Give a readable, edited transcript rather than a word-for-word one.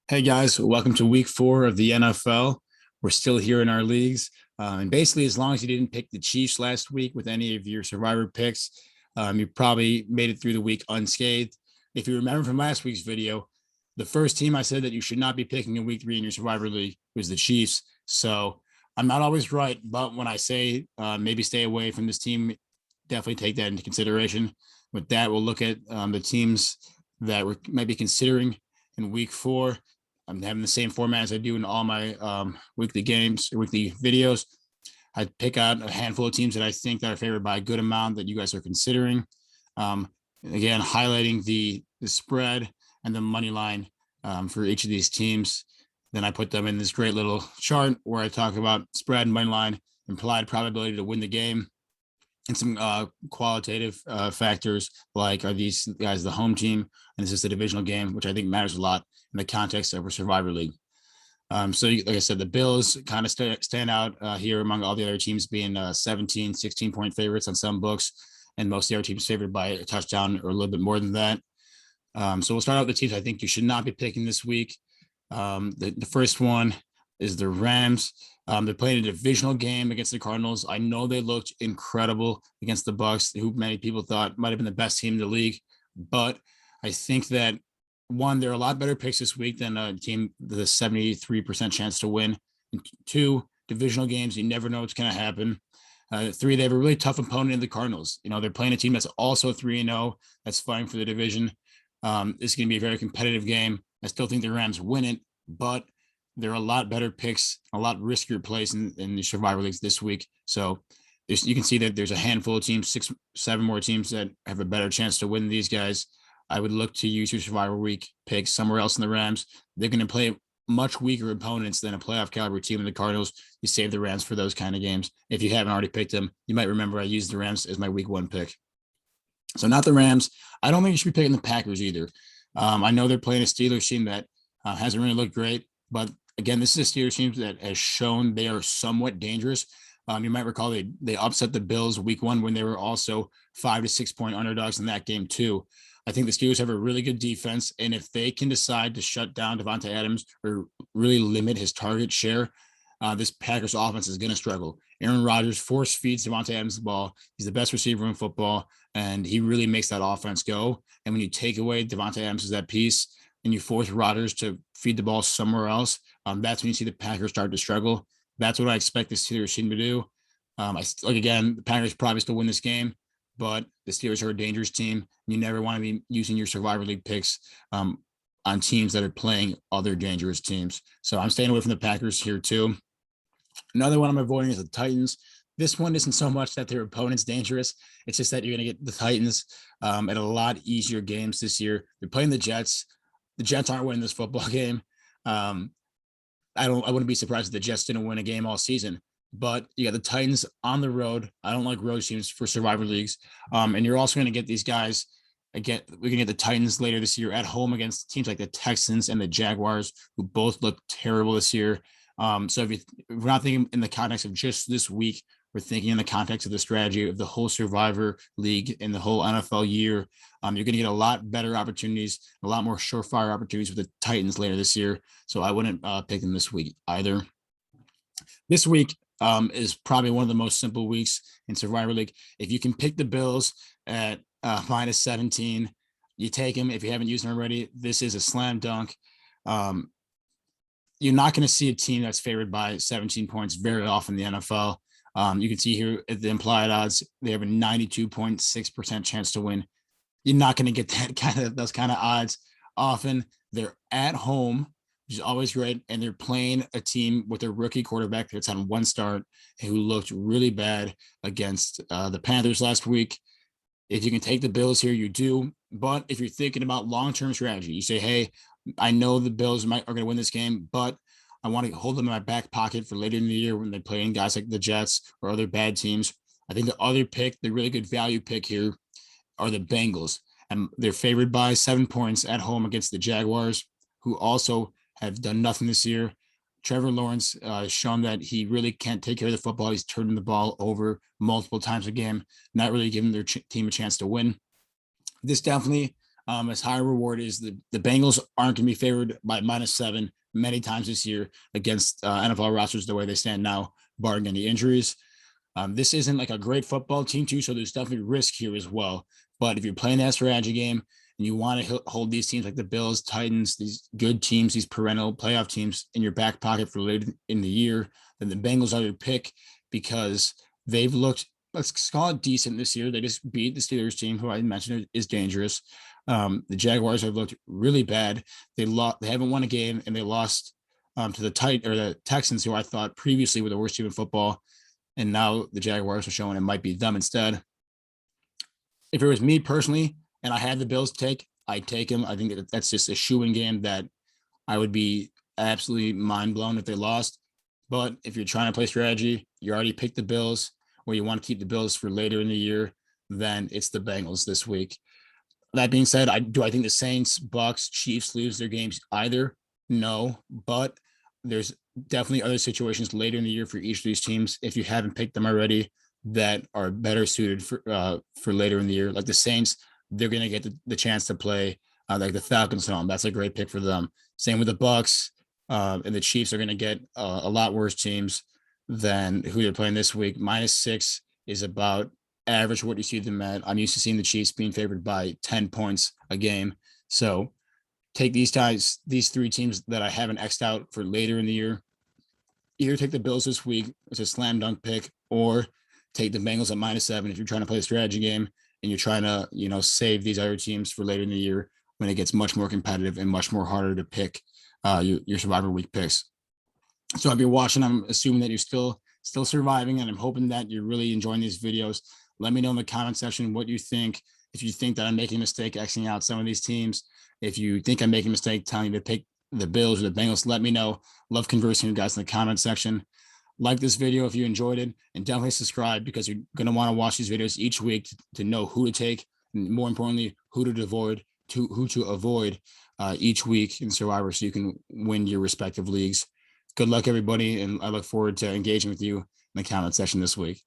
Hey guys, welcome to week 4 of the NFL. We're still here in our leagues. And basically, as long as you didn't pick the Chiefs last week with any of your survivor picks, you probably made it through the week unscathed. If you remember from last week's video, the first team I said that you should not be picking in week 3 in your survivor league was the Chiefs. So I'm not always right, but when I say maybe stay away from this team, definitely take that into consideration. With that, we'll look at the teams that we might be considering in week 4. I'm having the same format as I do in all my weekly games, weekly videos. I pick out a handful of teams that I think that are favored by a good amount that you guys are considering. Um, Again, highlighting the spread and the money line for each of these teams. Then I put them in this great little chart where I talk about spread, money line, implied probability to win the game, and some qualitative factors like are these guys the home team and is this a divisional game, which I think matters a lot in the context of a survivor league. So like I said, the Bills kind of stand out here among all the other teams being 17, 16 point favorites on some books, and most of the other teams favored by a touchdown or a little bit more than that. So we'll start out with the teams I think you should not be picking this week. The first one is the Rams. They're playing a divisional game against the Cardinals. I know they looked incredible against the Bucks, who many people thought might have been the best team in the league. But I think that one, they're a lot better picks this week than a team with a 73% chance to win. And two, divisional games, you never know what's going to happen. Three, they have a really tough opponent in the Cardinals. You know, they're playing a team that's also 3-0, that's fighting for the division. It's going to be a very competitive game. I still think the Rams win it, but they're a lot better picks, a lot riskier plays in the survivor leagues this week. So you can see that there's a handful of teams, 6, 7 more teams that have a better chance to win these guys. I would look to use your survivor week picks somewhere else in the Rams. They're going to play much weaker opponents than a playoff caliber team in the Cardinals. You save the Rams for those kind of games. If you haven't already picked them, you might remember I used the Rams as my week 1 pick. So not the Rams. I don't think you should be picking the Packers either. I know they're playing a Steelers team that hasn't really looked great, but again, this is a Steelers team that has shown they are somewhat dangerous. You might recall they upset the Bills week 1 when they were also 5 to 6 point underdogs in that game too. I think the Steelers have a really good defense, and if they can decide to shut down Davante Adams or really limit his target share, this Packers offense is going to struggle. Aaron Rodgers force feeds Davante Adams the ball. He's the best receiver in football, and he really makes that offense go. And when you take away Davante Adams as that piece and you force Rodgers to feed the ball somewhere else, that's when you see the Packers start to struggle. That's what I expect the Steelers team to do. The Packers probably still win this game, but the Steelers are a dangerous team. You never want to be using your survivor league picks on teams that are playing other dangerous teams. So I'm staying away from the Packers here too. Another one I'm avoiding is the Titans. This one isn't so much that their opponent's dangerous. It's just that you're going to get the Titans at a lot easier games this year. They're playing the Jets. The Jets aren't winning this football game. I wouldn't be surprised if the Jets didn't win a game all season. But you got the Titans on the road. I don't like road teams for survivor leagues. And you're also going to get these guys. Again, we're going to get the Titans later this year at home against teams like the Texans and the Jaguars, who both look terrible this year. So if we're not thinking in the context of just this week, we're thinking in the context of the strategy of the whole survivor league and the whole NFL year. You're going to get a lot better opportunities, a lot more surefire opportunities with the Titans later this year. So I wouldn't pick them this week either. This week is probably one of the most simple weeks in survivor league. If you can pick the Bills at minus 17, you take them. If you haven't used them already, this is a slam dunk. You're not going to see a team that's favored by 17 points very often in the NFL. You can see here at the implied odds, they have a 92.6% chance to win. You're not going to get those kind of odds often. They're at home, which is always great, and they're playing a team with a rookie quarterback that's on 1 start who looked really bad against the Panthers last week. If you can take the Bills here, you do. But if you're thinking about long-term strategy, you say, hey, I know the Bills are going to win this game, but I want to hold them in my back pocket for later in the year when they play in guys like the Jets or other bad teams. I think the other pick, the really good value pick here, are the Bengals. And they're favored by 7 points at home against the Jaguars, who also have done nothing this year. Trevor Lawrence has shown that he really can't take care of the football. He's turning the ball over multiple times a game, not really giving their team a chance to win. This definitely As high reward is the Bengals aren't going to be favored by -7 many times this year against NFL rosters the way they stand now, barring any injuries. This isn't like a great football team too, so there's definitely risk here as well. But if you're playing that strategy game and you want to hold these teams like the Bills, Titans, these good teams, these perennial playoff teams in your back pocket for later in the year, then the Bengals are your pick because they've looked, let's call it decent this year. They just beat the Steelers team, who I mentioned is dangerous. The Jaguars have looked really bad. They haven't won a game, and they lost to the Texans, who I thought previously were the worst team in football. And now the Jaguars are showing it might be them instead. If it was me personally and I had the Bills I'd take him. I think that's just a shoo-in game that I would be absolutely mind blown if they lost. But if you're trying to play strategy, you already picked the Bills, or you want to keep the Bills for later in the year, then it's the Bengals this week. That being said, I think the Saints, Bucks, Chiefs lose their games either? No, but there's definitely other situations later in the year for each of these teams, if you haven't picked them already, that are better suited for later in the year. Like the Saints, they're going to get the chance to play like the Falcons home. That's a great pick for them. Same with the Bucks, and the Chiefs are going to get a lot worse teams than who they're playing this week. -6 is about average what you see them at. I'm used to seeing the Chiefs being favored by 10 points a game. So take these three teams that I haven't X'd out for later in the year. Either take the Bills this week, it's a slam dunk pick, or take the Bengals at -7 if you're trying to play a strategy game and you're trying to, save these other teams for later in the year when it gets much more competitive and much more harder to pick your Survivor Week picks. So if you're watching, I'm assuming that you're still surviving, and I'm hoping that you're really enjoying these videos. Let me know in the comment section what you think. If you think that I'm making a mistake Xing out some of these teams, if you think I'm making a mistake telling you to pick the Bills or the Bengals, let me know. Love conversing with you guys in the comment section. Like this video if you enjoyed it, and definitely subscribe, because you're going to want to watch these videos each week to know who to take, and more importantly, who to avoid each week in Survivor, so you can win your respective leagues. Good luck, everybody, and I look forward to engaging with you in the comment section this week.